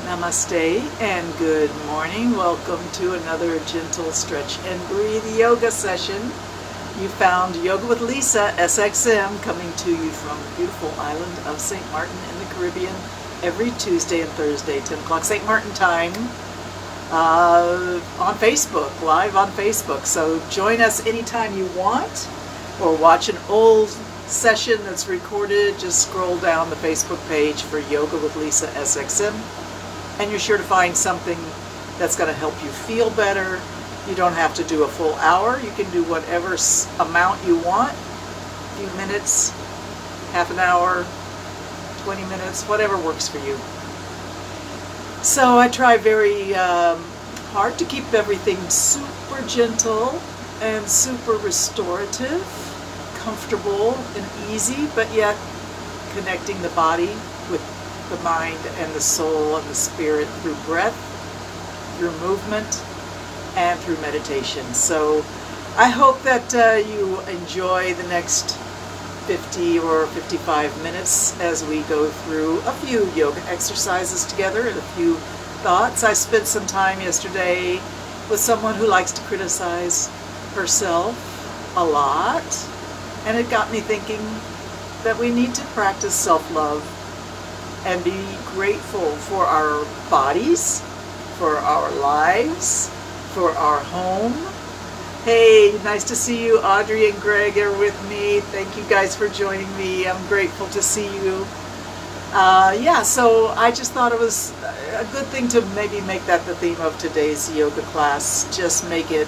Namaste and good morning. Welcome to another gentle stretch and breathe yoga session. You found Yoga with Lisa, SXM, coming to you from the beautiful island of St. Martin in the Caribbean every Tuesday and Thursday, 10 o'clock St. Martin time, on Facebook, live on Facebook. So join us anytime you want, or watch an old session that's recorded. Just scroll down the Facebook page for Yoga with Lisa, SXM. And you're sure to find something that's going to help you feel better. You don't have to do a full hour. You can do whatever amount you want. A few minutes, half an hour, 20 minutes, whatever works for you. So I try very hard to keep everything super gentle and super restorative, comfortable and easy, but yet connecting the body with the mind and the soul and the spirit through breath, through movement, and through meditation. So I hope that you enjoy the next 50 or 55 minutes as we go through a few yoga exercises together and a few thoughts. I spent some time yesterday with someone who likes to criticize herself a lot, and it got me thinking that we need to practice self-love and be grateful for our bodies, for our lives, for our home. Hey, nice to see you. Audrey and Greg are with me. Thank you guys for joining me. I'm grateful to see you. So I just thought it was a good thing to maybe make that the theme of today's yoga class. Just make it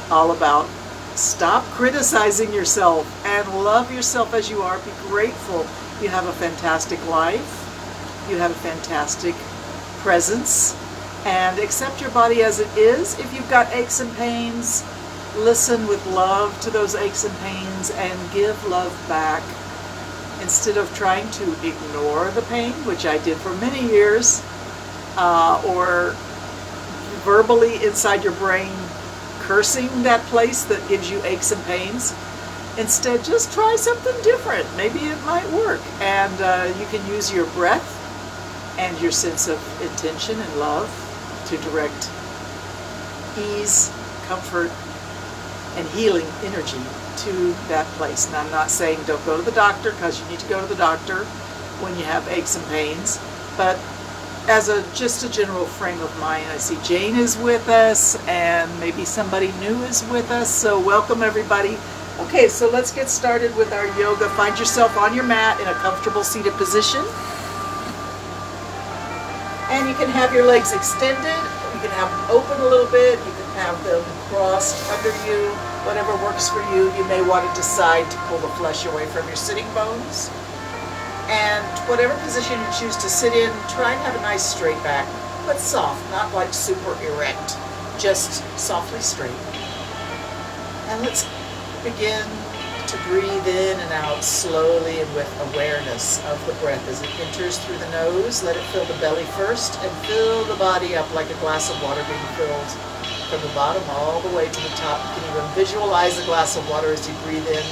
all about stop criticizing yourself and love yourself as you are. Be grateful. You have a fantastic life. You have a fantastic presence, and accept your body as it is. If you've got aches and pains, listen with love to those aches and pains and give love back instead of trying to ignore the pain, which I did for many years, or verbally inside your brain cursing that place that gives you aches and pains. Instead, just try something different. Maybe it might work, and you can use your breath and your sense of intention and love to direct ease, comfort, and healing energy to that place. Now, I'm not saying don't go to the doctor, because you need to go to the doctor when you have aches and pains, but as just a general frame of mind. I see Jane is with us, and maybe somebody new is with us, so welcome everybody. Okay, so let's get started with our yoga. Find yourself on your mat in a comfortable seated position. And you can have your legs extended, you can have them open a little bit, you can have them crossed under you, whatever works for you. You may want to decide to pull the flesh away from your sitting bones. And whatever position you choose to sit in, try and have a nice straight back, but soft, not like super erect, just softly straight. And let's begin to breathe in and out slowly and with awareness of the breath as it enters through the nose. Let it fill the belly first and fill the body up like a glass of water being filled from the bottom all the way to the top. You can even visualize a glass of water as you breathe in.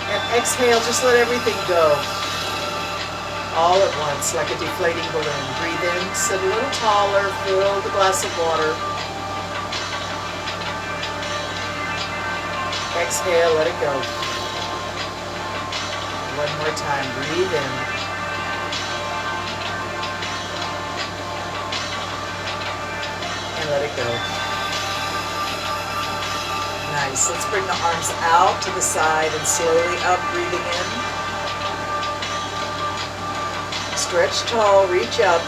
And exhale, just let everything go. All at once, like a deflating balloon. Breathe in, sit a little taller, fill the glass of water. Exhale, let it go. One more time, breathe in. And let it go. Nice. Let's bring the arms out to the side and slowly up, breathing in. Stretch tall, reach up.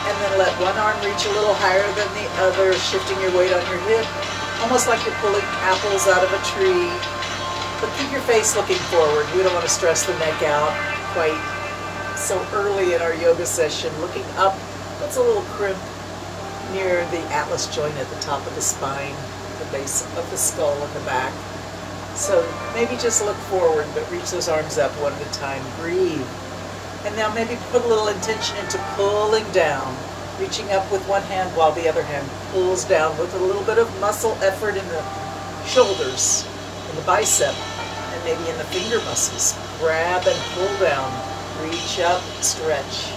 And then let one arm reach a little higher than the other, shifting your weight on your hip. Almost like you're pulling apples out of a tree, but keep your face looking forward. We don't want to stress the neck out quite so early in our yoga session. Looking up, that's a little crimp near the atlas joint at the top of the spine, the base of the skull and the back. So maybe just look forward, but reach those arms up one at a time. Breathe. And now maybe put a little intention into pulling down. Reaching up with one hand while the other hand pulls down with a little bit of muscle effort in the shoulders, in the bicep, and maybe in the finger muscles. Grab and pull down. Reach up, stretch.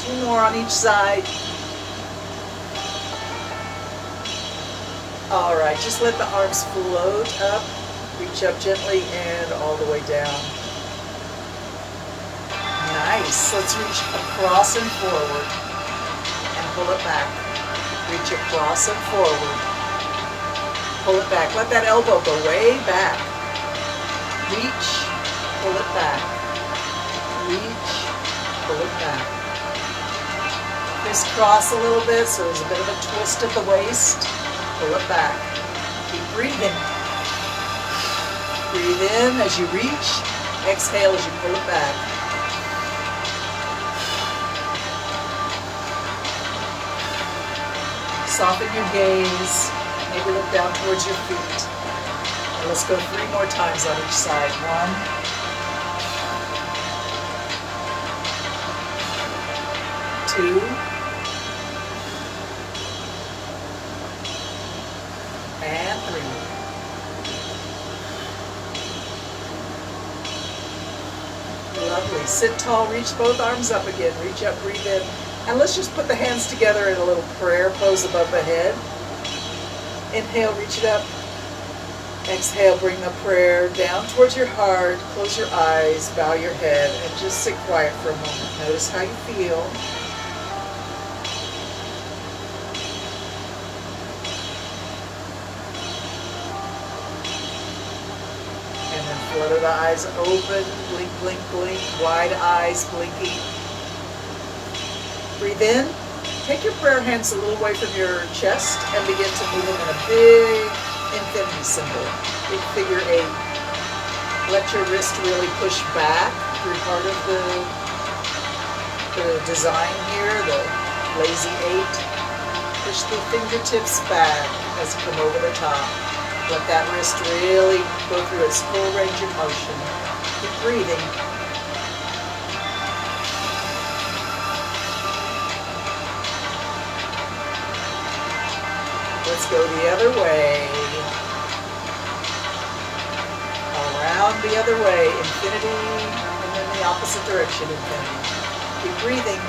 2 more on each side. All right, just let the arms float up. Reach up gently and all the way down. Nice. Let's reach across and forward and pull it back. Reach across and forward. Pull it back. Let that elbow go way back. Reach, pull it back. Reach, pull it back. Crisscross a little bit so there's a bit of a twist at the waist. Pull it back. Keep breathing. Breathe in as you reach. Exhale as you pull it back. Soften your gaze. Maybe look down towards your feet. And let's go 3 more times on each side. 1, 2, and 3. Lovely. Sit tall, reach both arms up again. Reach up, breathe in. And let's just put the hands together in a little prayer pose above the head. Inhale, reach it up. Exhale, bring the prayer down towards your heart. Close your eyes, bow your head, and just sit quiet for a moment. Notice how you feel. Flutter the eyes open, blink, blink, blink, wide eyes blinking. Breathe in. Take your prayer hands a little away from your chest and begin to move them in a big infinity symbol, big figure 8. Let your wrist really push back through part of the design here, the lazy 8. Push the fingertips back as you come over the top. Let that wrist really go through its full range of motion. Keep breathing. Let's go the other way. Around the other way, infinity, and then the opposite direction, infinity. Keep breathing.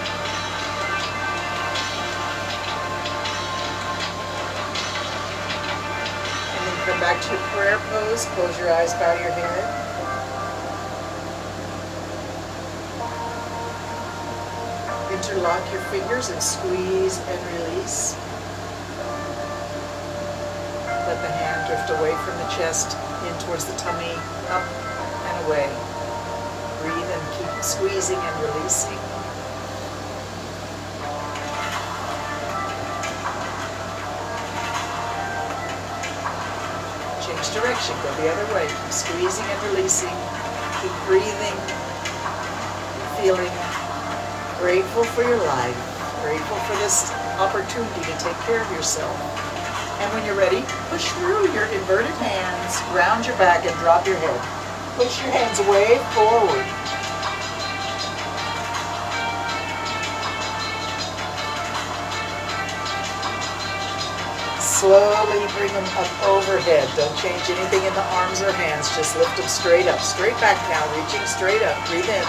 Come back to your prayer pose. Close your eyes, bow your head. Interlock your fingers and squeeze and release. Let the hand drift away from the chest, in towards the tummy, up and away. Breathe and keep squeezing and releasing. Direction, go the other way. Keep squeezing and releasing. Keep breathing. Feeling grateful for your life. Grateful for this opportunity to take care of yourself. And when you're ready, push through your inverted hands, round your back and drop your head. Push your hands way forward. Slowly bring them up overhead. Don't change anything in the arms or hands. Just lift them straight up. Straight back now, reaching straight up. Breathe in.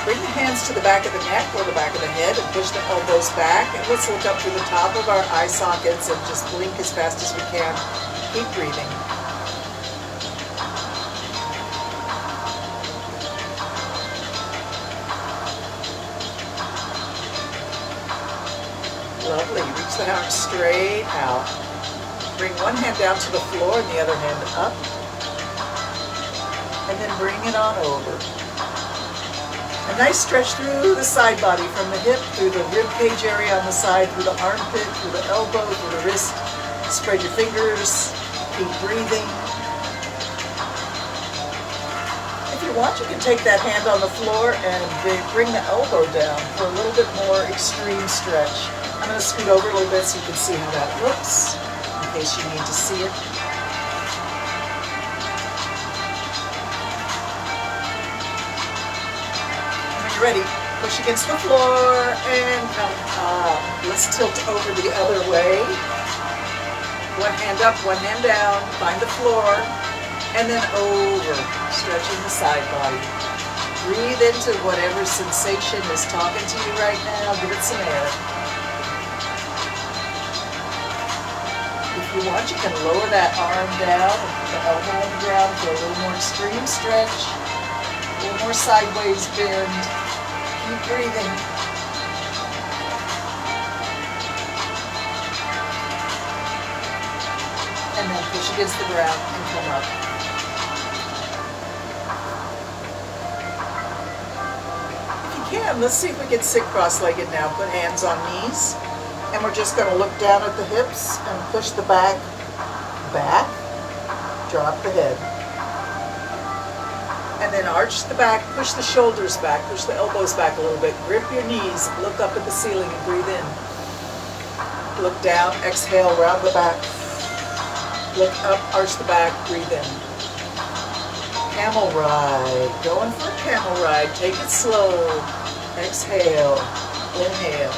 Bring the hands to the back of the neck or the back of the head and push the elbows back. And let's look up through the top of our eye sockets and just blink as fast as we can. Keep breathing. Lovely. Reach the arms straight out. Bring one hand down to the floor and the other hand up. And then bring it on over. A nice stretch through the side body, from the hip, through the rib cage area on the side, through the armpit, through the elbow, through the wrist. Spread your fingers. Keep breathing. If you want, you can take that hand on the floor and bring the elbow down for a little bit more extreme stretch. I'm going to scoot over a little bit so you can see how that looks, in case you need to see it. When you're ready, push against the floor and come up. Let's tilt over the other way. One hand up, one hand down. Find the floor. and then over, stretching the side body. Breathe into whatever sensation is talking to you right now. Give it some air. If you want, you can lower that arm down and put the elbow on the ground for a little more extreme stretch, a little more sideways bend. Keep breathing. And then push against the ground and come up. Let's see if we can sit cross-legged now. Put hands on knees, and we're just going to look down at the hips and push the back, drop the head. And then arch the back, push the shoulders back, push the elbows back a little bit, grip your knees, look up at the ceiling and breathe in. Look down, exhale, round the back. Look up, arch the back, breathe in. Camel ride, going for a camel ride, take it slow. Exhale, inhale.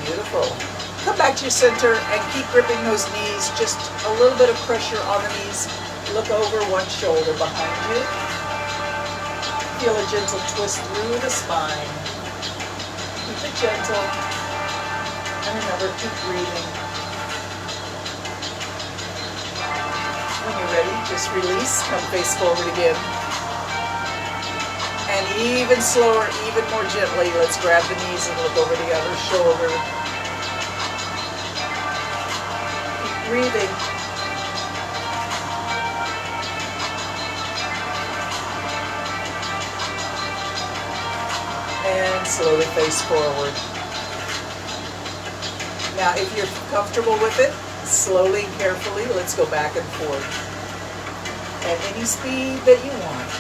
Beautiful. Come back to your center and keep gripping those knees, just a little bit of pressure on the knees. Look over one shoulder behind you. Feel a gentle twist through the spine. Keep it gentle. And remember, keep breathing. When you're ready, just release. Come face forward again. And even slower, even more gently, let's grab the knees and look over the other shoulder. Keep breathing. And slowly face forward. Now, if you're comfortable with it, slowly and carefully, let's go back and forth at any speed that you want.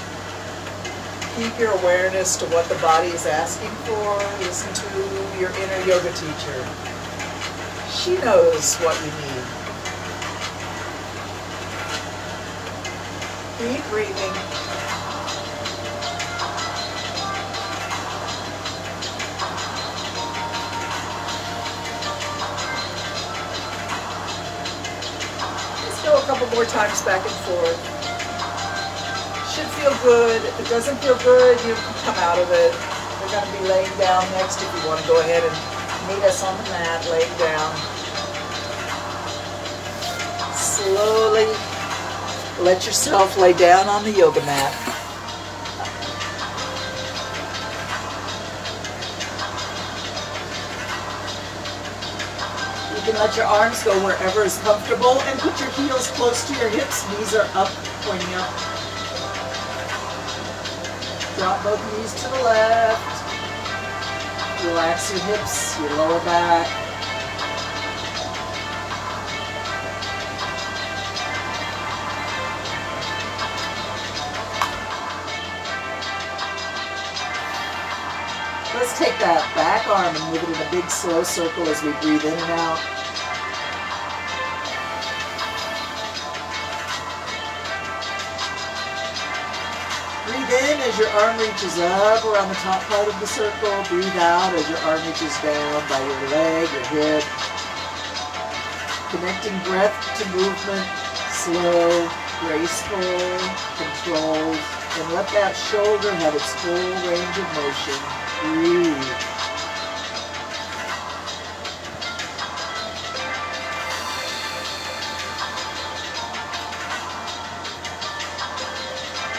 Keep your awareness to what the body is asking for. Listen to your inner yoga teacher. She knows what you need. Keep breathing. Go a couple more times back and forth. Should feel good. If it doesn't feel good, you can come out of it. We're going to be laying down next if you want to go ahead and meet us on the mat, laying down. Slowly let yourself lay down on the yoga mat. You can let your arms go wherever is comfortable and put your heels close to your hips. Knees are up, pointing up. Drop both knees to the left. Relax your hips, your lower back. Let's take that back arm and move it in a big slow circle as we breathe in and out. Breathe in as your arm reaches up around the top part of the circle. Breathe out as your arm reaches down by your leg, your hip. Connecting breath to movement, slow, graceful, controlled, and let that shoulder have its full range of motion. Breathe.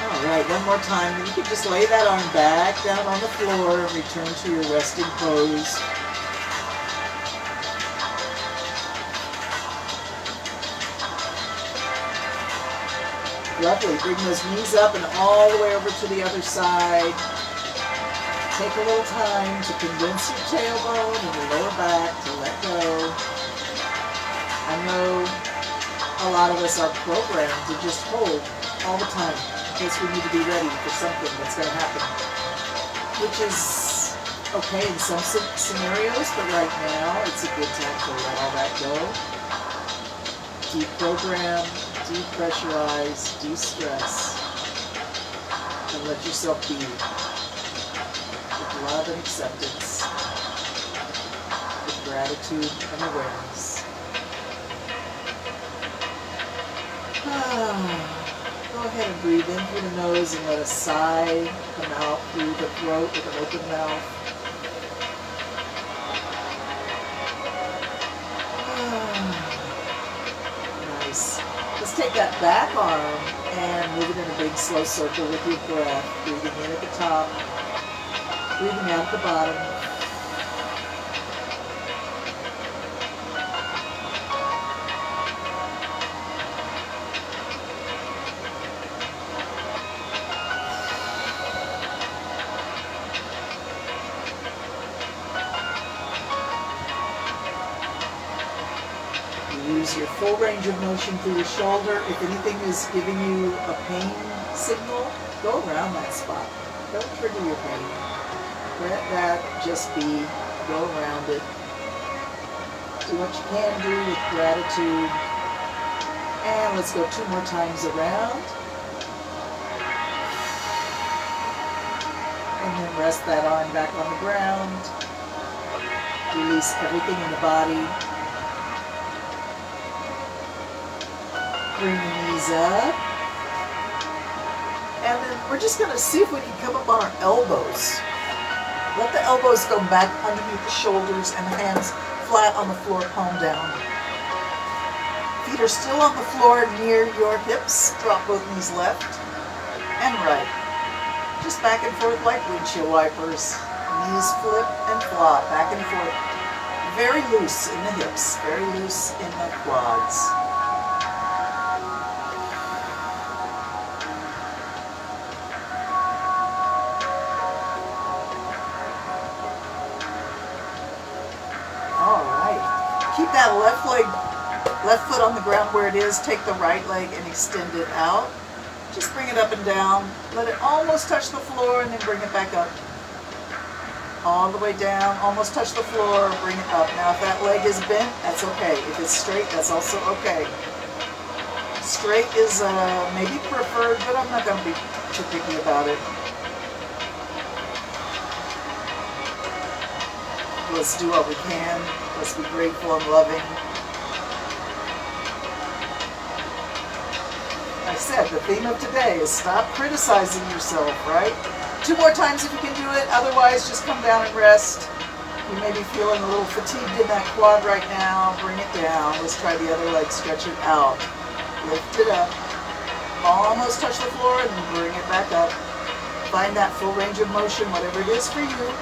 All right, one more time. You can just lay that arm back down on the floor and return to your resting pose. Lovely. Bring those knees up and all the way over to the other side. Take a little time to condense your tailbone and your lower back to let go. I know a lot of us are programmed to just hold all the time in case we need to be ready for something that's going to happen, which is okay in some scenarios, but right now it's a good time to let all that go. Deprogram, depressurize, de-stress, and let yourself be with love and acceptance, with gratitude and awareness. Go ahead and breathe in through the nose and let a sigh come out through the throat with an open mouth. Nice. Let's take that back arm and move it in a big slow circle with your breath. Breathing in at the top, breathing out at the bottom. Use your full range of motion through your shoulder. If anything is giving you a pain signal, go around that spot. Don't trigger your pain. Let that just be. Go around it. Do what you can do with gratitude. And let's go 2 more times around. And then rest that arm back on the ground. Release everything in the body. Bring the knees up. And then we're just going to see if we can come up on our elbows. Let the elbows go back underneath the shoulders and the hands flat on the floor, palm down. Feet are still on the floor near your hips. Drop both knees left and right. Just back and forth like windshield wipers. Knees flip and flop, back and forth. Very loose in the hips, very loose in the quads. Keep that left foot on the ground where it is. Take the right leg and extend it out. Just bring it up and down. Let it almost touch the floor and then bring it back up. All the way down, almost touch the floor, bring it up. Now if that leg is bent, that's okay. If it's straight, that's also okay. Straight is maybe preferred, but I'm not going to be too picky about it. Let's do what we can. Let's be grateful and loving. I said the theme of today is stop criticizing yourself, right? 2 more times if you can do it. Otherwise, just come down and rest. You may be feeling a little fatigued in that quad right now. Bring it down. Let's try the other leg. Stretch it out. Lift it up. Almost touch the floor and then bring it back up. Find that full range of motion, whatever it is for you.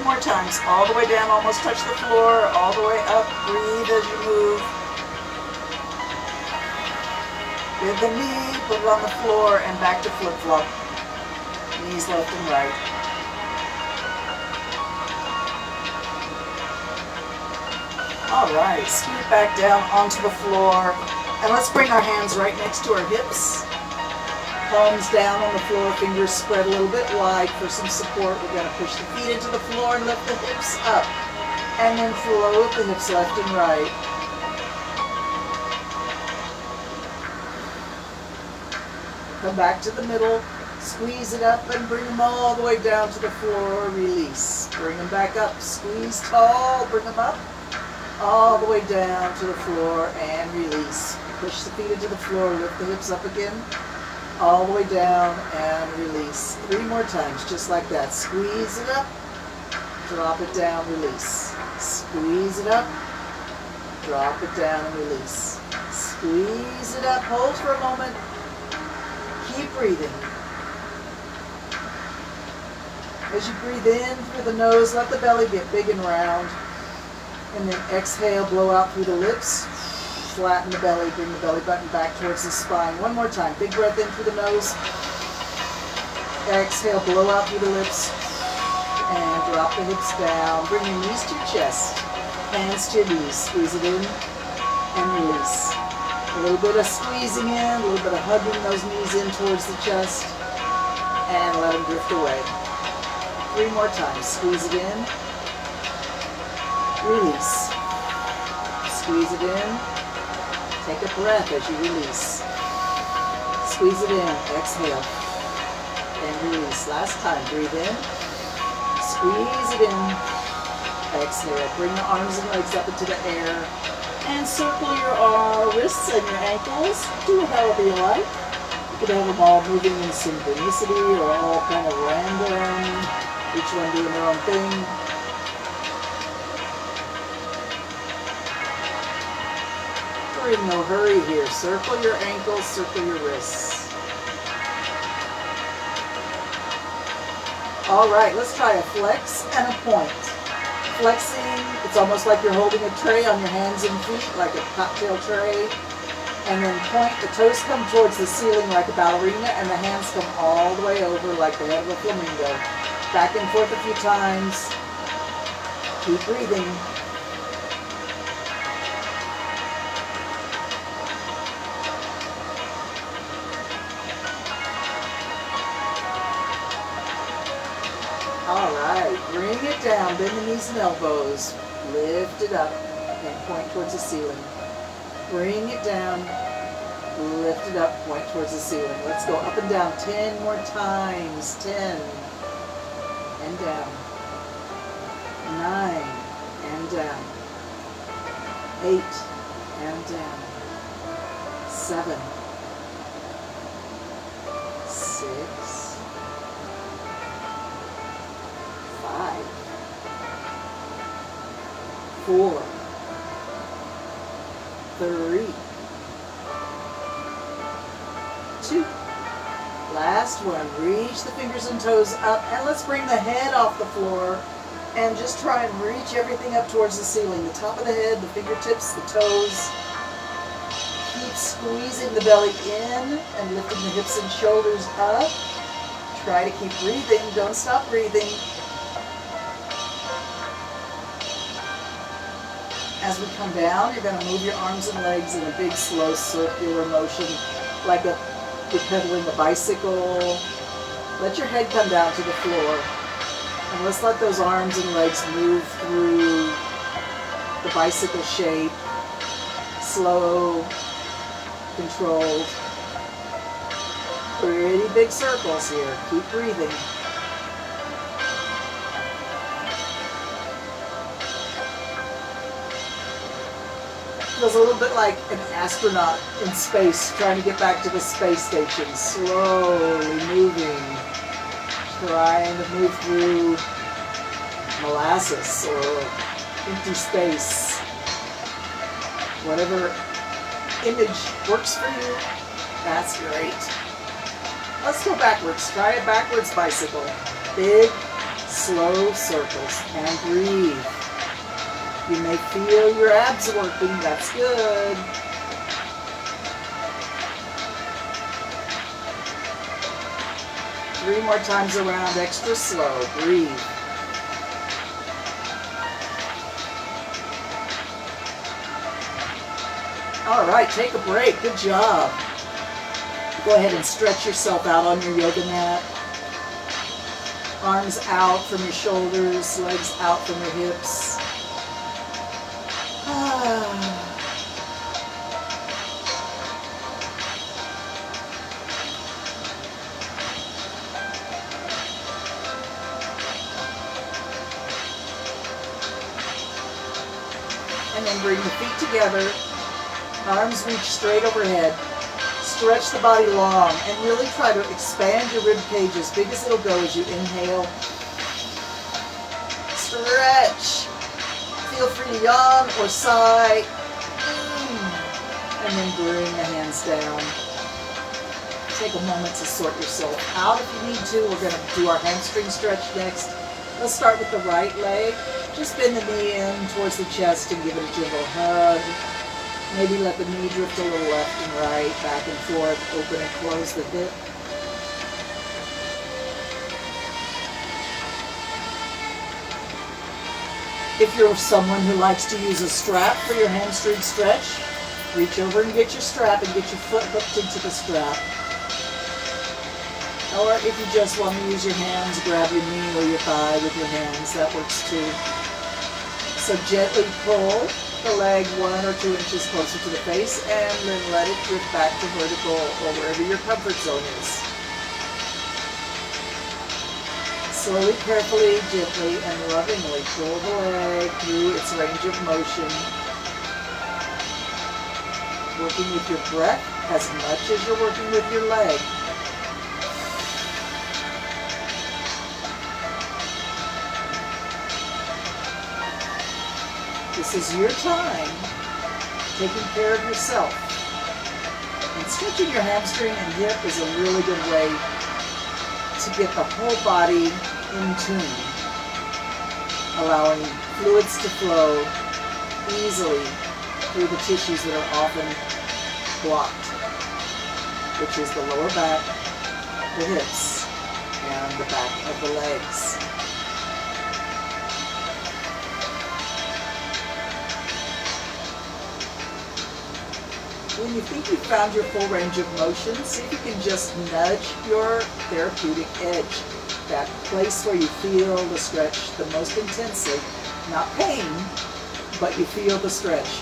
More times, all the way down, almost touch the floor, all the way up, breathe as you move. Bend the knee, put it on the floor, and back to flip-flop. Knees left and right. All right, scoot back down onto the floor, and let's bring our hands right next to our hips. Palms down on the floor, fingers spread a little bit wide for some support. We're going to push the feet into the floor and lift the hips up. And then float the hips left and right. Come back to the middle, squeeze it up and bring them all the way down to the floor, release. Bring them back up, squeeze tall, bring them up, all the way down to the floor and release. Push the feet into the floor, lift the hips up again. All the way down and release. 3 more times, just like that. Squeeze it up, drop it down, release. Squeeze it up, drop it down and release. Squeeze it up, hold for a moment. Keep breathing. As you breathe in through the nose, let the belly get big and round. And then exhale, blow out through the lips. Flatten the belly, bring the belly button back towards the spine. 1 more time. Big breath in through the nose. Exhale, blow out through the lips. And drop the hips down. Bring your knees to your chest. Hands to your knees. Squeeze it in and release. A little bit of squeezing in, a little bit of hugging those knees in towards the chest, and let them drift away. 3 more times. Squeeze it in. Release. Squeeze it in. Take a breath as you release. Squeeze it in. Exhale. And release. Last time. Breathe in. Squeeze it in. Exhale. Bring the arms and legs up into the air. And circle your wrists and your ankles. Do it however you like. You could have them all moving in synchronicity or all kind of random. Each one doing their own thing. We're in no hurry here. Circle your ankles, circle your wrists. All right, let's try a flex and a point. Flexing, it's almost like you're holding a tray on your hands and feet, like a cocktail tray. And then point, the toes come towards the ceiling like a ballerina, and the hands come all the way over like the head of a flamingo. Back and forth a few times. Keep breathing. All right, bring it down, bend the knees and elbows, lift it up, and point towards the ceiling. Bring it down, lift it up, point towards the ceiling. Let's go up and down 10 more times. 10, and down. 9, and down. 8, and down. 7, 6, 5, 4, 3, 2. Last one. Reach the fingers and toes up, and let's bring the head off the floor and just try and reach everything up towards the ceiling. The top of the head, the fingertips, the toes. Keep squeezing the belly in and lifting the hips and shoulders up. Try to keep breathing. Don't stop breathing. As we come down, you're going to move your arms and legs in a big, slow, circular motion, like you're pedaling a bicycle. Let your head come down to the floor. And let's let those arms and legs move through the bicycle shape. Slow, controlled. Pretty big circles here. Keep breathing. Feels a little bit like an astronaut in space trying to get back to the space station. Slowly moving. Trying to move through molasses or empty space. Whatever image works for you, that's great. Let's go backwards. Try a backwards bicycle. Big, slow circles. And breathe. You may feel your abs working. That's good. Three more times around, extra slow. Breathe. All right, take a break. Good job. Go ahead and stretch yourself out on your yoga mat. Arms out from your shoulders, legs out from your hips. And then bring the feet together. Arms reach straight overhead. Stretch the body long and really try to expand your rib cage as big as it'll go as you inhale. Stretch. Feel free to yawn or sigh. And then bring the hands down. Take a moment to sort yourself out if you need to. We're going to do our hamstring stretch next. Let's start with the right leg. Just bend the knee in towards the chest and give it a gentle hug. Maybe let the knee drift a little left and right, back and forth. Open and close the hip. If you're someone who likes to use a strap for your hamstring stretch, Reach over and get your strap and get your foot hooked into the strap. Or if you just want to use your hands, grab your knee or your thigh with your hands, that works too. So gently pull the leg 1 or 2 inches closer to the face and then let it drift back to vertical or wherever your comfort zone is. Slowly, carefully, gently, and lovingly pull the leg through its range of motion, working with your breath as much as you're working with your leg. This is your time taking care of yourself. And stretching your hamstring and hip is a really good way to get the whole body in tune, allowing fluids to flow easily through the tissues that are often blocked, which is the lower back, the hips, and the back of the legs. When you think you've found your full range of motion, see if you can just nudge your therapeutic edge, that place where you feel the stretch the most intensely. Not pain, but you feel the stretch.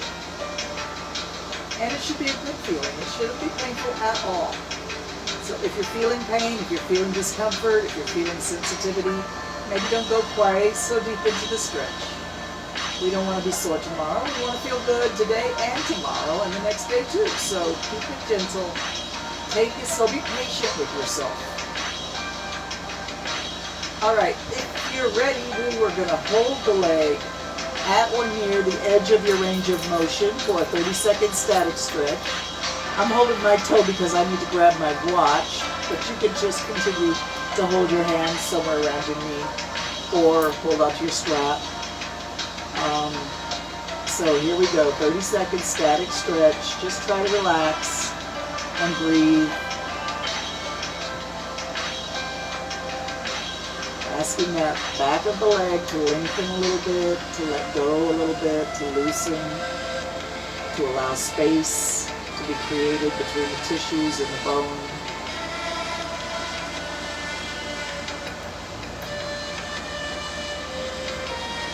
And it should be a good feeling. It shouldn't be painful at all. So if you're feeling pain, if you're feeling discomfort, if you're feeling sensitivity, maybe don't go quite so deep into the stretch. We don't want to be sore tomorrow. We want to feel good today and tomorrow and the next day too. So keep it gentle. Take it, so be patient with yourself. All right, if you're ready, we were going to hold the leg at or near the edge of your range of motion for a 30-second static stretch. I'm holding my toe because I need to grab my watch, but you can just continue to hold your hand somewhere around your knee or hold onto your strap. So here we go, 30-second static stretch. Just try to relax and breathe. Asking that back of the leg to lengthen a little bit, to let go a little bit, to loosen, to allow space to be created between the tissues and the bone.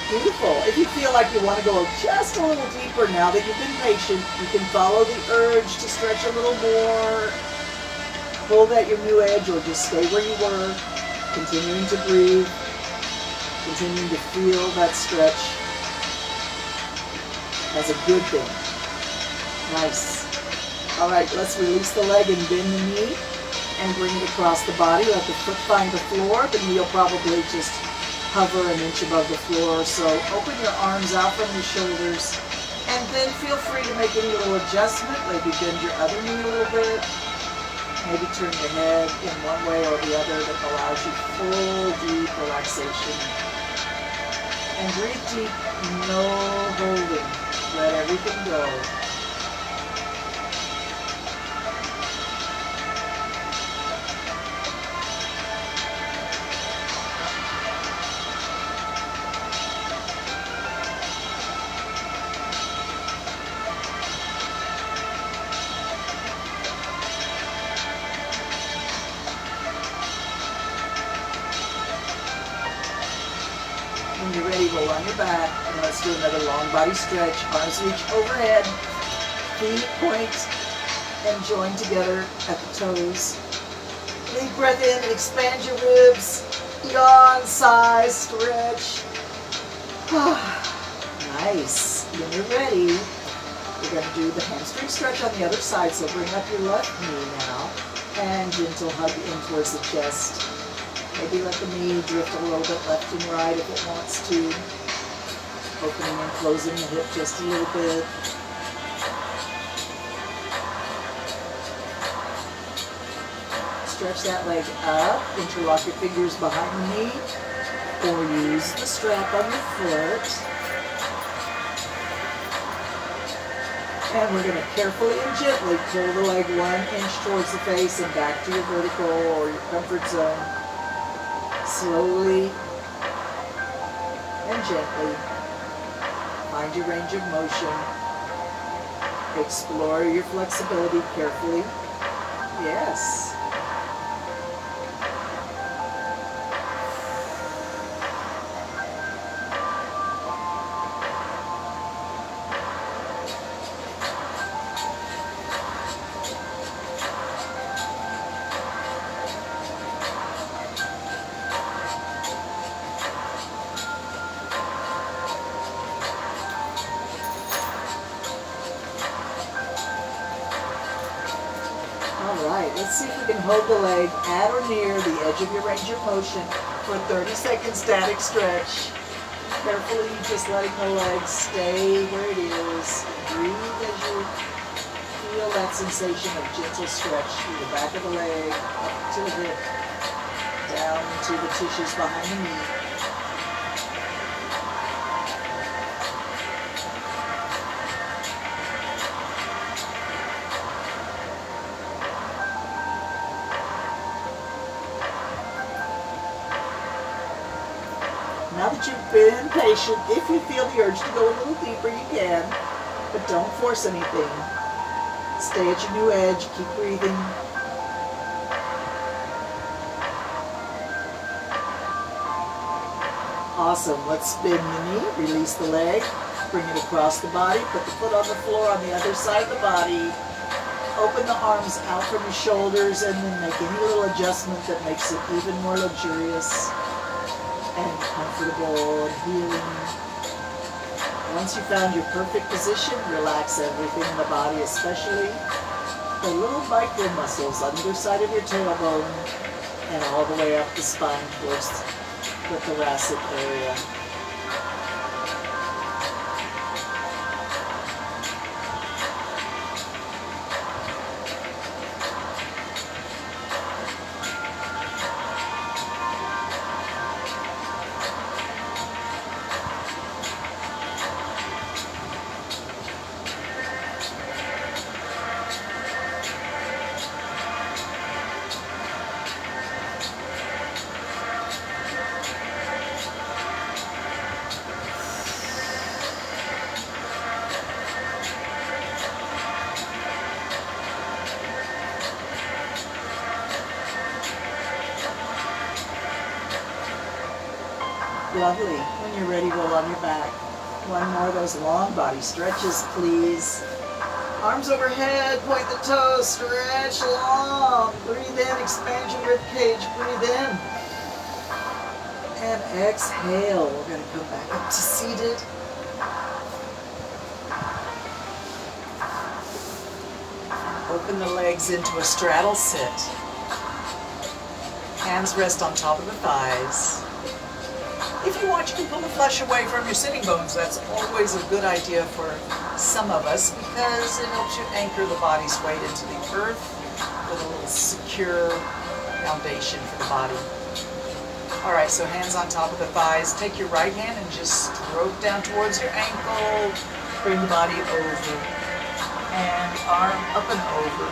Beautiful. If you feel like you want to go just a little deeper now that you've been patient, you can follow the urge to stretch a little more. Hold at your new edge or just stay where you were, continuing to breathe, continuing to feel that stretch as a good thing. Nice. All right, let's release the leg and bend the knee and bring it across the body. Let the foot find the floor. The knee will probably just hover an inch above the floor. So open your arms out from your shoulders and then feel free to make any little adjustment. Maybe bend your other knee a little bit. Maybe turn your head in one way or the other that allows you full deep relaxation. And breathe deep, no holding. Let everything go. When you're ready, roll on your back, and let's do another long body stretch. Arms reach overhead, feet point and join together at the toes. Deep breath in, expand your ribs, yawn, sigh, stretch. Nice. When you're ready, we're going to do the hamstring stretch on the other side. So bring up your left knee now and gentle hug in towards the chest. Maybe let the knee drift a little bit left and right if it wants to. Opening and closing the hip just a little bit. Stretch that leg up. Interlock your fingers behind the knee or use the strap on your foot. And we're going to carefully and gently pull the leg 1 inch towards the face and back to your vertical or your comfort zone. Slowly and gently find your range of motion. Explore your flexibility carefully. Yes. Alright, let's see if we can hold the leg at or near the edge of your range of motion for 30 seconds static stretch. Carefully just letting the leg stay where it is. Breathe as you feel that sensation of gentle stretch through the back of the leg, up to the hip, down to the tissues behind the knee. Now that you've been patient, if you feel the urge to go a little deeper, you can, but don't force anything. Stay at your new edge, keep breathing. Awesome, let's spin the knee, release the leg, bring it across the body, put the foot on the floor on the other side of the body. Open the arms out from your shoulders and then make any little adjustment that makes it even more luxurious and comfortable and healing. Once you've found your perfect position, relax everything in the body, especially the little micro muscles on either side of your tailbone and all the way up the spine towards the thoracic area. Lovely. When you're ready, roll on your back. One more of those long body stretches, please. Arms overhead, point the toes, stretch long. Breathe in, expand your rib cage, breathe in. And exhale. We're going to come back up to seated. Open the legs into a straddle sit. Hands rest on top of the thighs. If you want, you can pull the flesh away from your sitting bones. That's always a good idea for some of us because it helps you anchor the body's weight into the earth with a little secure foundation for the body. All right, so hands on top of the thighs. Take your right hand and just stroke down towards your ankle. Bring the body over. And arm up and over.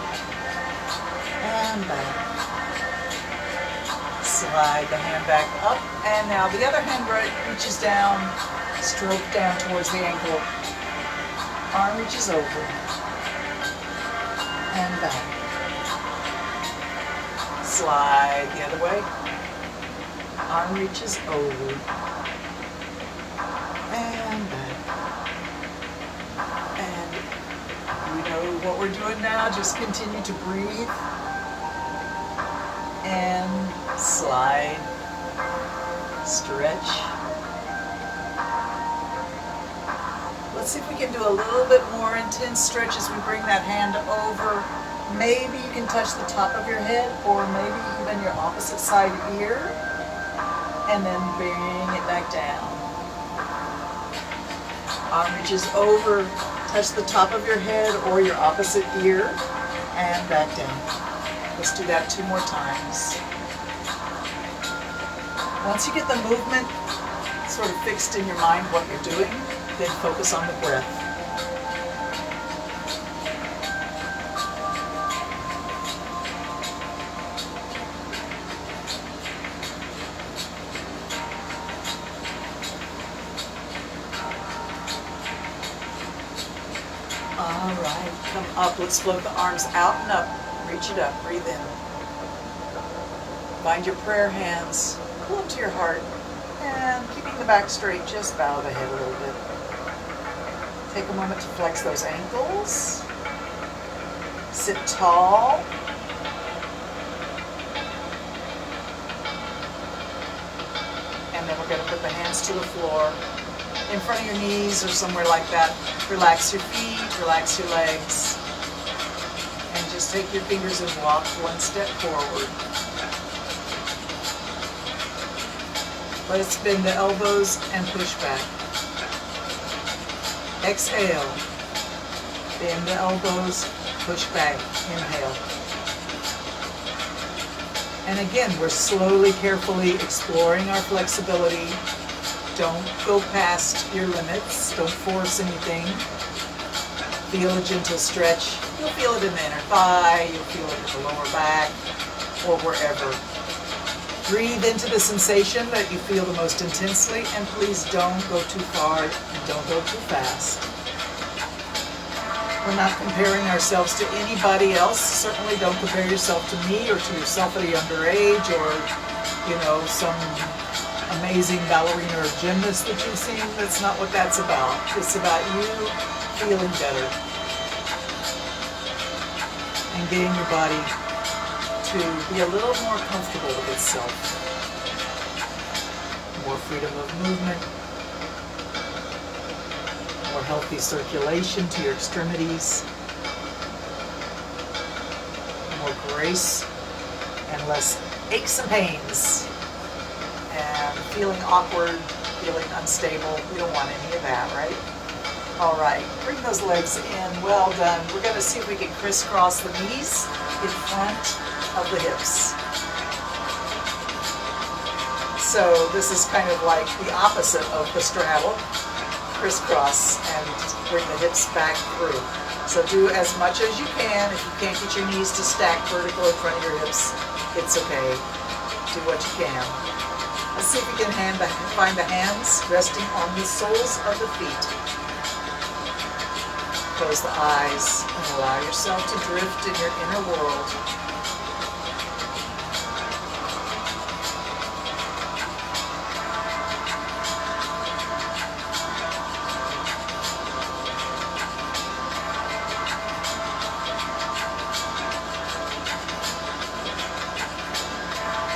And back. Slide the hand back up, and now the other hand reaches down, stroke down towards the ankle. Arm reaches over, and back. Slide the other way. Arm reaches over, and back. And you know what we're doing now, just continue to breathe. And slide, stretch. Let's see if we can do a little bit more intense stretch as we bring that hand over. Maybe you can touch the top of your head or maybe even your opposite side ear and then bring it back down. Arm reaches over, touch the top of your head or your opposite ear and back down. Let's do that 2 more times. Once you get the movement sort of fixed in your mind what you're doing, then focus on the breath. All right. Come up, let's float the arms out and up. Reach it up, breathe in. Find your prayer hands, pull them to your heart, and keeping the back straight, just bow the head a little bit. Take a moment to flex those ankles. Sit tall. And then we're going to put the hands to the floor, in front of your knees or somewhere like that. Relax your feet, relax your legs, and just take your fingers and walk one step forward. Let's bend the elbows and push back. Exhale. Bend the elbows, push back. Inhale. And again, we're slowly, carefully exploring our flexibility. Don't go past your limits. Don't force anything. Feel a gentle stretch. You'll feel it in the inner thigh. You'll feel it in the lower back or wherever. Breathe into the sensation that you feel the most intensely, and please don't go too far and don't go too fast. We're not comparing ourselves to anybody else. Certainly don't compare yourself to me or to yourself at a younger age or, some amazing ballerina or gymnast that you've seen. That's not what that's about. It's about you feeling better and getting your body to be a little more comfortable with itself. More freedom of movement, more healthy circulation to your extremities, more grace and less aches and pains, and feeling awkward, feeling unstable. We don't want any of that, right? All right, bring those legs in. Well done. We're going to see if we can crisscross the knees in front of the hips. So this is kind of like the opposite of the straddle. Crisscross and bring the hips back through. So do as much as you can. If you can't get your knees to stack vertical in front of your hips, it's okay. Do what you can. Let's see if we can find the hands resting on the soles of the feet. Close the eyes and allow yourself to drift in your inner world.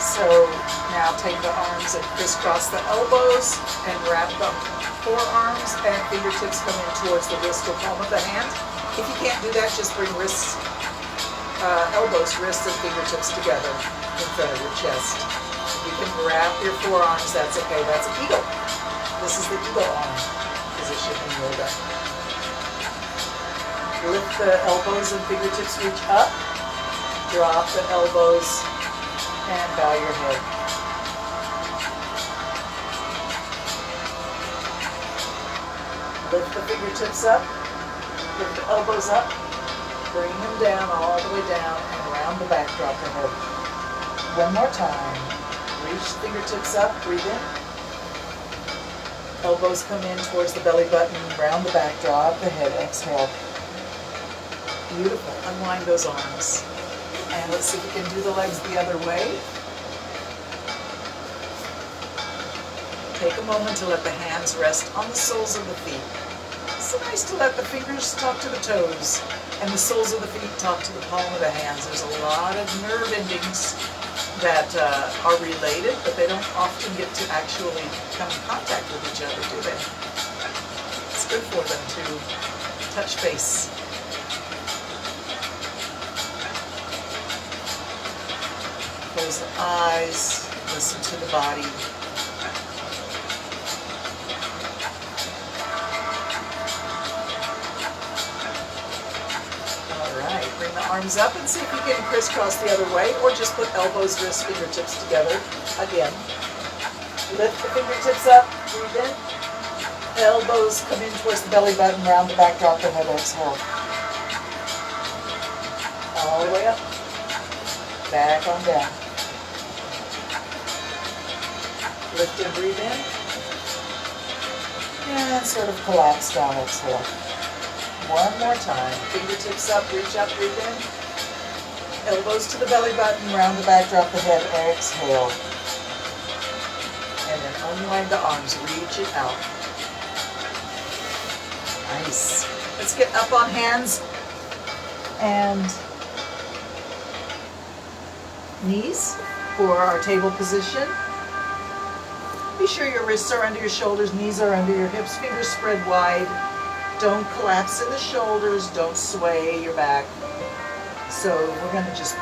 So now take the arms and crisscross the elbows and wrap the forearms and fingertips come in towards the wrist or palm of the hand. If you can't do that, just bring elbows, wrists, and fingertips together in front of your chest. If you can wrap your forearms, that's okay. That's an eagle. This is the eagle arm position in yoga. Lift the elbows and fingertips, reach up. Drop the elbows and bow your head. Lift the fingertips up, lift the elbows up, bring them down all the way down and around the back, drop the head. One more time. Reach the fingertips up, breathe in. Elbows come in towards the belly button, round the back, drop the head, exhale. Beautiful. Unwind those arms. And let's see if we can do the legs the other way. Take a moment to let the hands rest on the soles of the feet. It's so nice to let the fingers talk to the toes and the soles of the feet talk to the palm of the hands. There's a lot of nerve endings that are related, but they don't often get to actually come in contact with each other, do they? It's good for them to touch base. Close the eyes, listen to the body. Bring the arms up and see if you can crisscross the other way, or just put elbows, wrists, fingertips together. Again, lift the fingertips up, breathe in. Elbows come in towards the belly button, round the back, drop the head, exhale. All the way up, back on down. Lift and breathe in. And sort of collapse down, exhale. One more time. Fingertips up, reach up, breathe in. Elbows to the belly button, round the back, drop the head, exhale. And then unwind the arms, reach it out. Nice. Let's get up on hands and knees for our table position. Be sure your wrists are under your shoulders, knees are under your hips, fingers spread wide. Don't collapse in the shoulders, don't sway your back. So we're going to just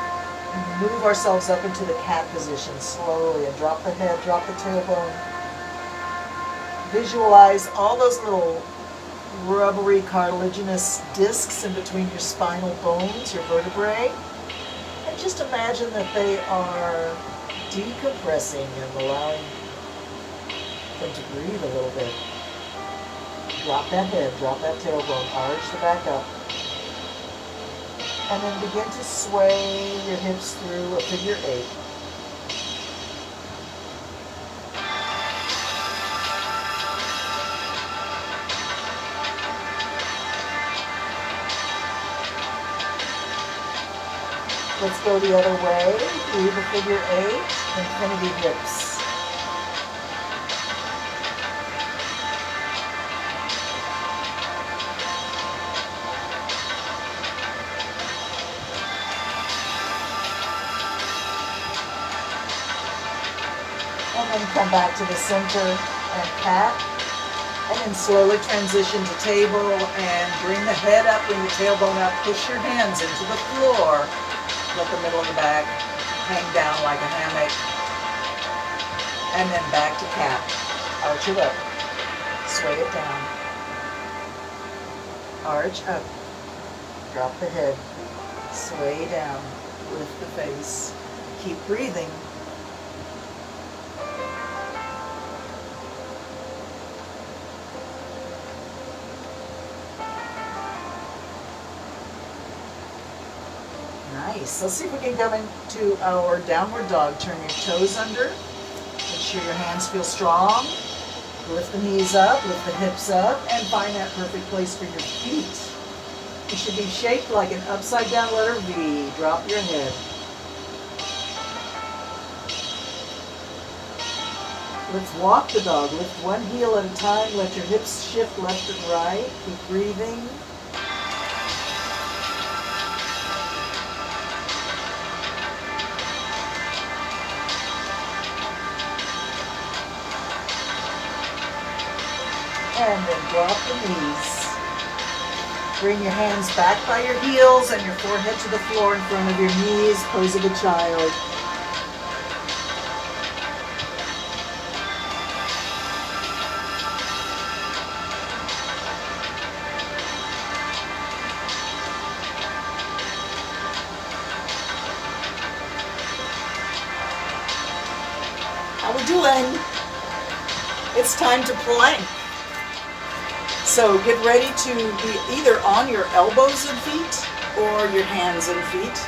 move ourselves up into the cat position slowly and drop the head, drop the tailbone. Visualize all those little rubbery cartilaginous discs in between your spinal bones, your vertebrae. And just imagine that they are decompressing and allowing them to breathe a little bit. Drop that head, drop that tailbone, arch the back up. And then begin to sway your hips through a figure 8. Let's go the other way through the figure 8, infinity hips. And then come back to the center and cat. And then slowly transition to table and bring the head up, bring the tailbone up, push your hands into the floor. Let the middle of the back hang down like a hammock. And then back to cat. Arch it up. Sway it down. Arch up. Drop the head. Sway down. Lift the face. Keep breathing. Nice. Let's see if we can come into our downward dog. Turn your toes under. Make sure your hands feel strong. Lift the knees up, lift the hips up, and find that perfect place for your feet. It should be shaped like an upside down letter V. Drop your head. Let's walk the dog. Lift one heel at a time. Let your hips shift left and right. Keep breathing. And then drop the knees. Bring your hands back by your heels and your forehead to the floor in front of your knees. Pose of a child. How we doing? It's time to plank. So get ready to be either on your elbows and feet or your hands and feet.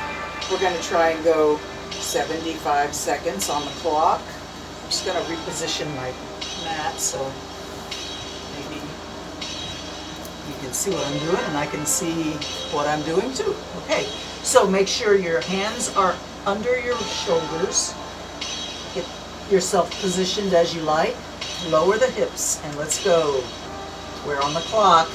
We're going to try and go 75 seconds on the clock. I'm just going to reposition my mat so maybe you can see what I'm doing and I can see what I'm doing too. Okay, so make sure your hands are under your shoulders. Get yourself positioned as you like. Lower the hips and let's go. We're on the clock.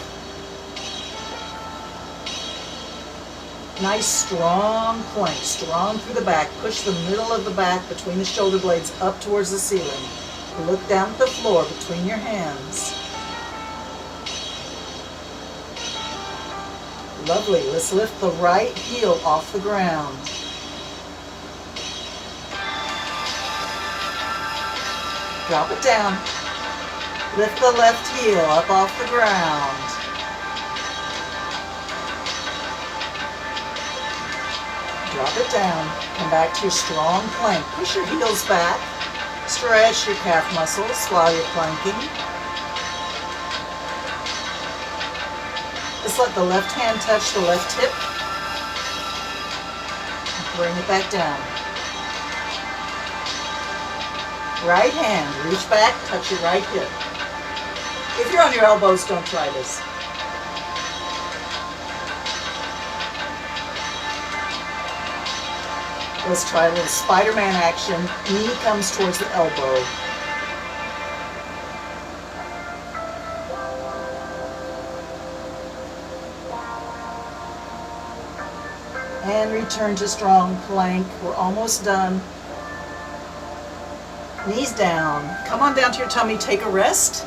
Nice strong plank, strong through the back. Push the middle of the back between the shoulder blades up towards the ceiling. Look down at the floor between your hands. Lovely. Let's lift the right heel off the ground. Drop it down. Lift the left heel up off the ground. Drop it down. Come back to your strong plank. Push your heels back. Stretch your calf muscles while you're planking. Just let the left hand touch the left hip. Bring it back down. Right hand, reach back, touch your right hip. If you're on your elbows, don't try this. Let's try a little Spider-Man action. Knee comes towards the elbow. And return to strong plank. We're almost done. Knees down. Come on down to your tummy. Take a rest.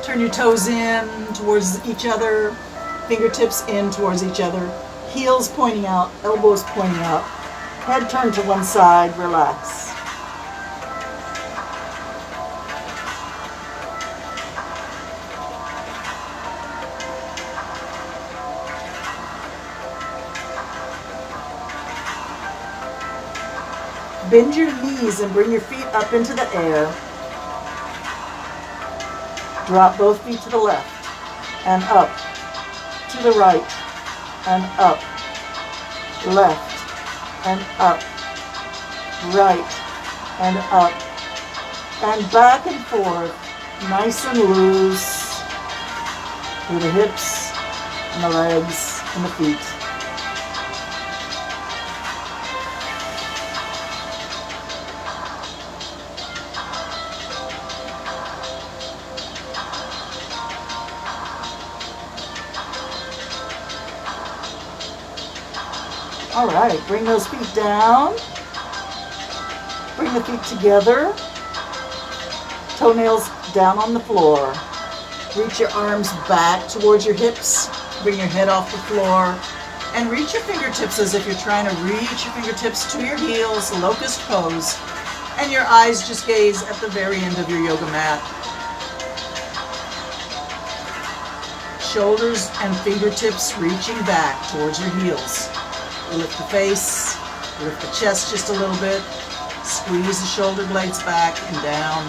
Turn your toes in towards each other. Fingertips in towards each other. Heels pointing out. Elbows pointing out. Head turned to one side. Relax. Bend your knees and bring your feet up into the air. Drop both feet to the left and up, to the right and up, left and up, right and up, and back and forth, nice and loose through the hips and the legs and the feet. All right, bring those feet down. Bring the feet together. Toenails down on the floor. Reach your arms back towards your hips. Bring your head off the floor. And reach your fingertips as if you're trying to reach your fingertips to your heels, locust pose. And your eyes just gaze at the very end of your yoga mat. Shoulders and fingertips reaching back towards your heels. Lift the face, lift the chest just a little bit, squeeze the shoulder blades back and down.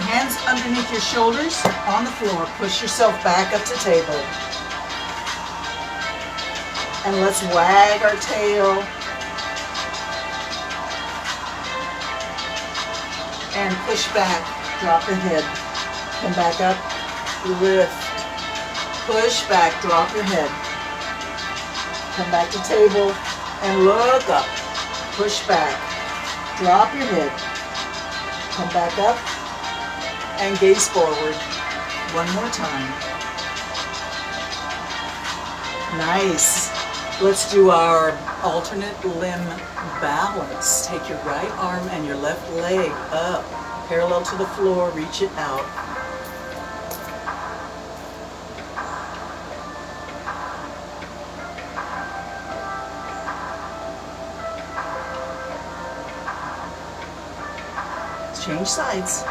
Hands underneath your shoulders on the floor, push yourself back up to table. And let's wag our tail. And push back, drop the head, come back up, lift, push back, drop your head, come back to table, and look up, push back, drop your head, come back up, and gaze forward, one more time. Nice. Let's do our alternate limb balance. Take your right arm and your left leg up, parallel to the floor, reach it out. Change sides.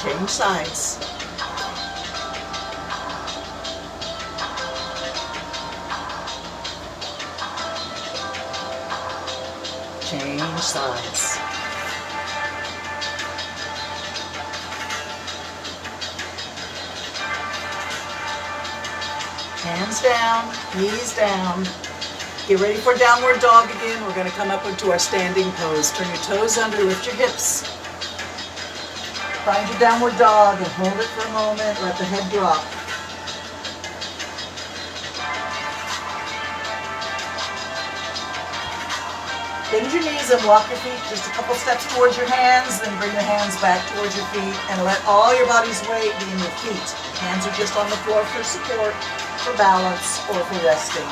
Change sides. Change sides. Hands down, knees down. Get ready for downward dog again. We're going to come up into our standing pose. Turn your toes under, lift your hips. Find your downward dog and hold it for a moment. Let the head drop. Bend your knees and walk your feet just a couple steps towards your hands, then bring your hands back towards your feet and let all your body's weight be in your feet. Hands are just on the floor for support, for balance, or for resting.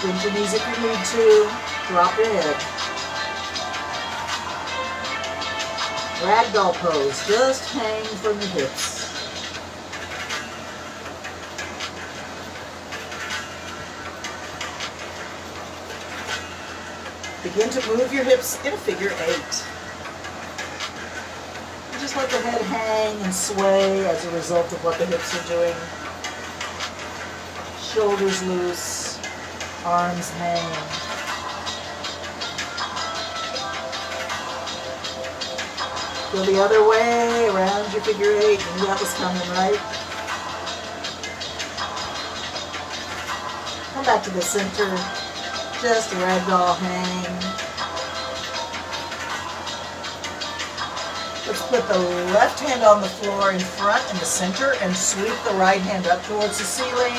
Bend your knees if you need to. Drop your head. Ragdoll pose, just hang from the hips. Begin to move your hips in a figure 8. And just let the head hang and sway as a result of what the hips are doing. Shoulders loose, arms hang. Go the other way, around your figure eight. You knew that was coming, right? Come back to the center. Just ragdoll hang. Let's put the left hand on the floor in front in the center and sweep the right hand up towards the ceiling.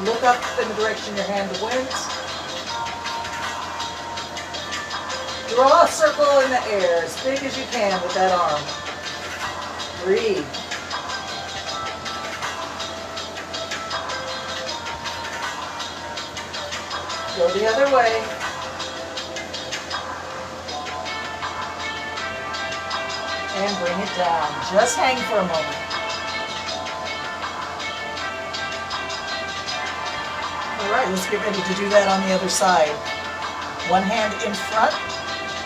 Look up in the direction your hand went. Draw a circle in the air as big as you can with that arm. Breathe. Go the other way. And bring it down. Just hang for a moment. All right, let's get ready to do that on the other side. One hand in front,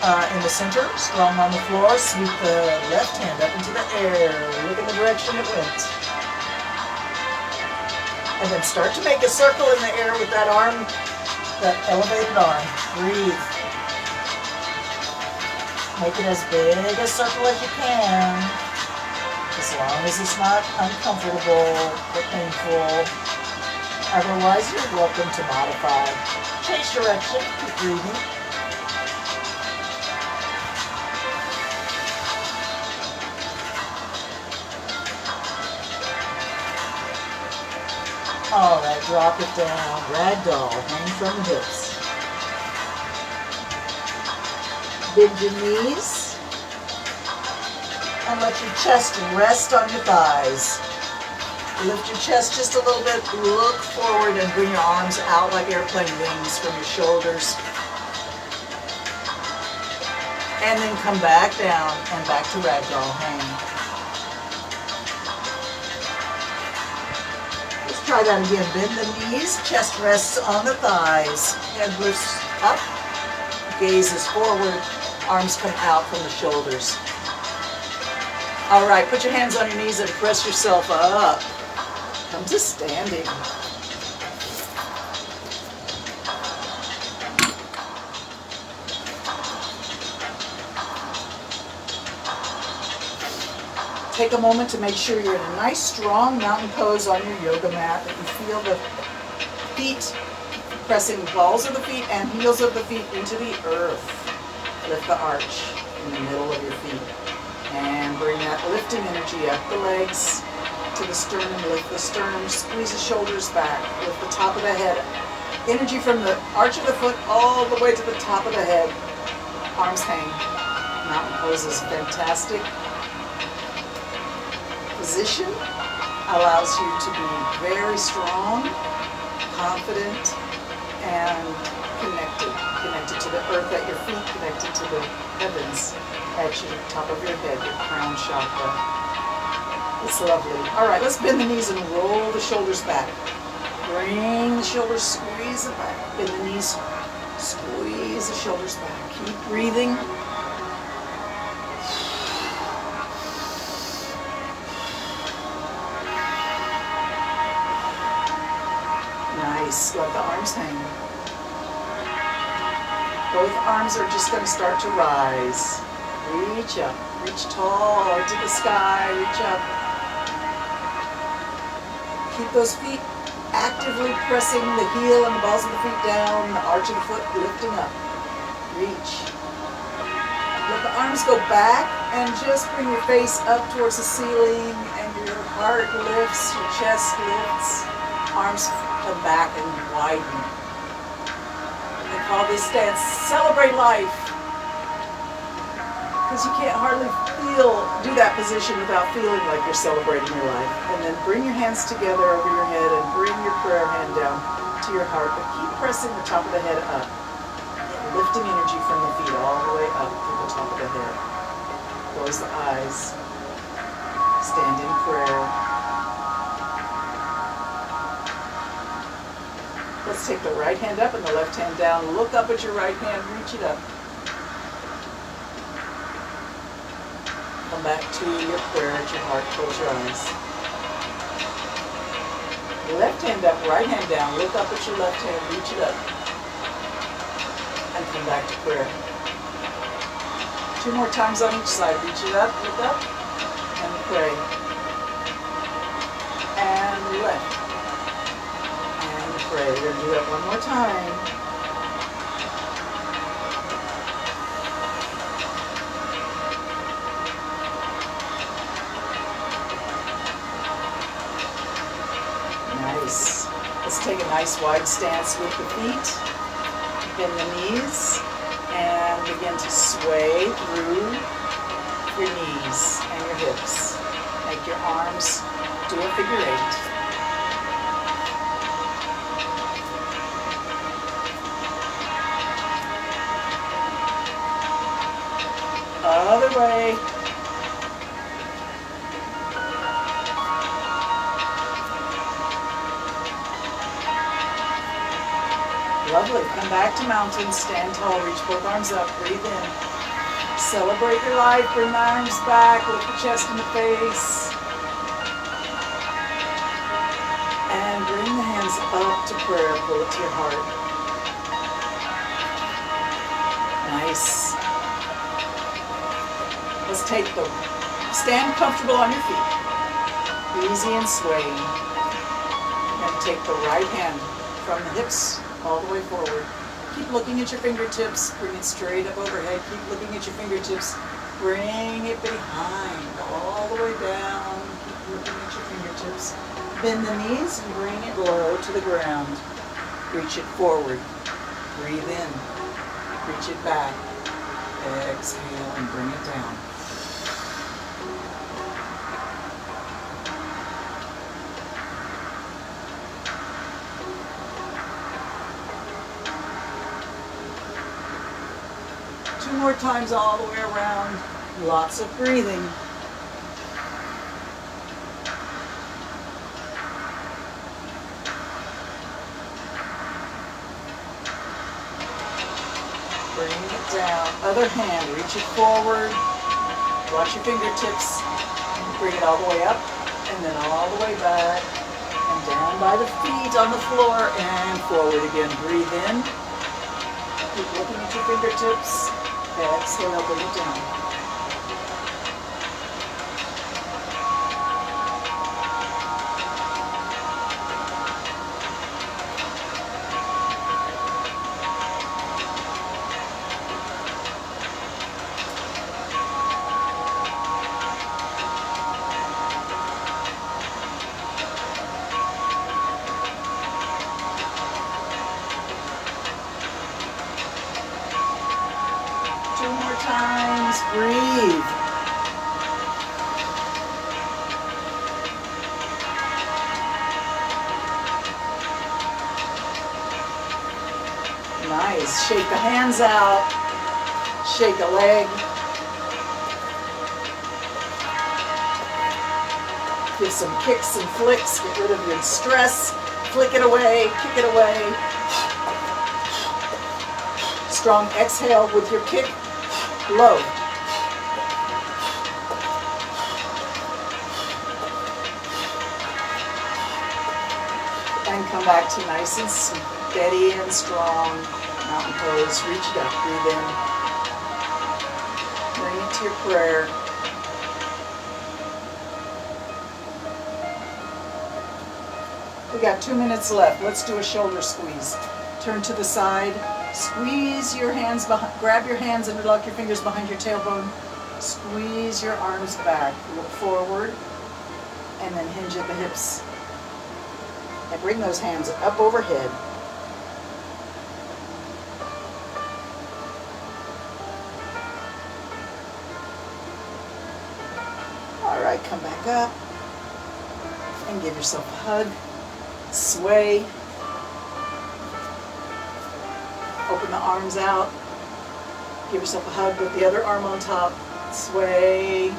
in the center, strong on the floor. Sweep the left hand up into the air. Look in the direction it went. And then start to make a circle in the air with that arm, that elevated arm. Breathe. Make it as big a circle as you can, as long as it's not uncomfortable or painful. Otherwise, you're welcome to modify. Change direction, keep breathing. All right, drop it down. Ragdoll, hang from the hips. Bend your knees and let your chest rest on your thighs. Lift your chest just a little bit, look forward and bring your arms out like airplane wings from your shoulders. And then come back down and back to ragdoll hang. Let's try that again. Bend the knees, chest rests on the thighs. Head lifts up, gaze is forward. Arms come out from the shoulders. All right, put your hands on your knees and press yourself up. Come to standing. Take a moment to make sure you're in a nice, strong mountain pose on your yoga mat, that you feel the feet pressing balls of the feet and heels of the feet into the earth. Lift the arch in the middle of your feet and bring that lifting energy up the legs to the sternum. Lift the sternum, squeeze the shoulders back, lift the top of the head. Energy from the arch of the foot all the way to the top of the head. Arms hang. Mountain pose is fantastic. Position allows you to be very strong, confident, and connected to the earth at your feet, connected to the heavens at your top of your head, your crown chakra. It's lovely. All right, let's bend the knees and roll the shoulders back. Bring the shoulders, squeeze it back. Bend the knees, squeeze the shoulders back. Keep breathing. Nice. Let the arms hang. Both arms are just going to start to rise. Reach up. Reach tall to the sky. Reach up. Keep those feet actively pressing the heel and the balls of the feet down, the arch of the foot lifting up. Reach. Let the arms go back and just bring your face up towards the ceiling and your heart lifts, your chest lifts. Arms come back and widen. They call this dance Celebrate Life. Because you can't hardly do that position without feeling like you're celebrating your life. And then bring your hands together over your head and bring your prayer hand down to your heart. But keep pressing the top of the head up. Lifting energy from the feet all the way up to the top of the head. Close the eyes. Stand in prayer. Let's take the right hand up and the left hand down. Look up at your right hand, reach it up. Come back to your prayer at your heart, close your eyes. Left hand up, right hand down. Look up at your left hand, reach it up. And come back to prayer. 2 more times on each side. Reach it up, look up, and pray. And lift. And pray. We're going to do that one more time. Nice. Let's take a nice wide stance with the feet. Bend the knees and begin to sway through your knees and your hips. Make your arms do a figure 8. Other way. Lovely. Come back to mountain. Stand tall. Reach both arms up. Breathe in. Celebrate your life. Bring the arms back. Lift the chest and the face. And bring the hands up to prayer. Pull it to your heart. Nice. Let's take the stand comfortable on your feet. Easy and swaying. And take the right hand from the hips all the way forward. Keep looking at your fingertips. Bring it straight up overhead. Keep looking at your fingertips. Bring it behind, all the way down. Keep looking at your fingertips. Bend the knees and bring it low to the ground. Reach it forward. Breathe in. Reach it back. Exhale and bring it down. More times all the way around. Lots of breathing. Bring it down. Other hand, reach it forward. Watch your fingertips. Bring it all the way up and then all the way back and down by the feet on the floor and forward again. Breathe in. Keep looking at your fingertips. Exhale, bring it down. 2 more times. Breathe. Nice. Shake the hands out. Shake a leg. Give some kicks and flicks. Get rid of your stress. Flick it away. Kick it away. Strong exhale with your kick. Low. And come back to nice and steady and strong. Mountain pose. Reach it up. Breathe in. Bring it to your prayer. We got 2 minutes left. Let's do a shoulder squeeze. Turn to the side. Squeeze your hands behind, grab your hands and lock your fingers behind your tailbone. Squeeze your arms back. Look forward and then hinge at the hips. And bring those hands up overhead. All right, come back up and give yourself a hug. Sway. Open the arms out. Give yourself a hug with the other arm on top. Sway.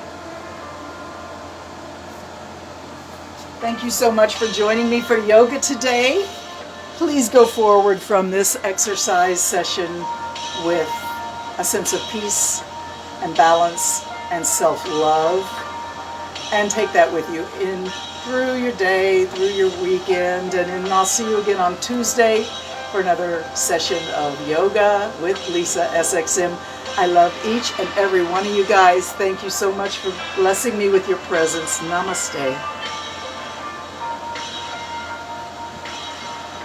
Thank you so much for joining me for yoga today. Please go forward from this exercise session with a sense of peace and balance and self-love. And take that with you in through your day, through your weekend, and I'll see you again on Tuesday for another session of yoga with Lisa SXM. I love each and every one of you guys. Thank you so much for blessing me with your presence. Namaste.